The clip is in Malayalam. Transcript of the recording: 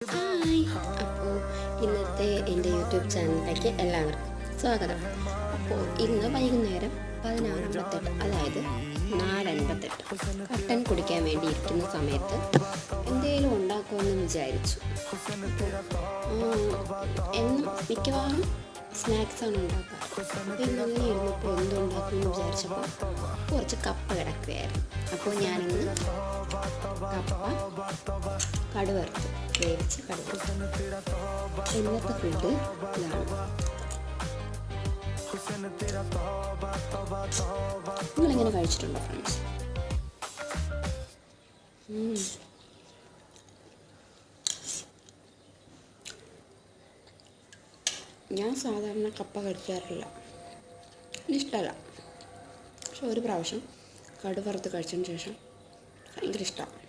ഹായ്, അപ്പോൾ ഇന്നത്തെ എൻ്റെ യൂട്യൂബ് ചാനലിലേക്ക് എല്ലാവർക്കും സ്വാഗതം. അപ്പോൾ ഇന്ന് വൈകുന്നേരം 16:58, അതായത് 4:58 കട്ടൻ കുടിക്കാൻ വേണ്ടി ഇരിക്കുന്ന സമയത്ത് എന്തെങ്കിലും ഉണ്ടാക്കുമെന്ന് വിചാരിച്ചു. എന്നും മിക്കവാറും സ്നാക്സാണ് ഉണ്ടാക്കുക. അപ്പോൾ ഇന്നങ്ങനെ ഇരുന്നപ്പോൾ എന്തുണ്ടാക്കുമെന്ന് വിചാരിച്ചപ്പോൾ കുറച്ച് കപ്പ കിടക്കുകയായിരുന്നു. അപ്പോൾ ഞാനിന്ന് കപ്പ കടുവറുത്ത് വേവിച്ച് കടുവറുത്ത്. ഇന്നത്തെ ഫുഡ് ഇതാണ്. നിങ്ങളിങ്ങനെ കഴിച്ചിട്ടുണ്ടോ ഫ്രണ്ട്സ്? ഞാൻ സാധാരണ കപ്പ കഴിക്കാറില്ല, ഇഷ്ടമല്ല. പക്ഷെ ഒരു പ്രാവശ്യം കടുവറുത്ത് കഴിച്ചതിന് ശേഷം ഭയങ്കര ഇഷ്ടമാണ്.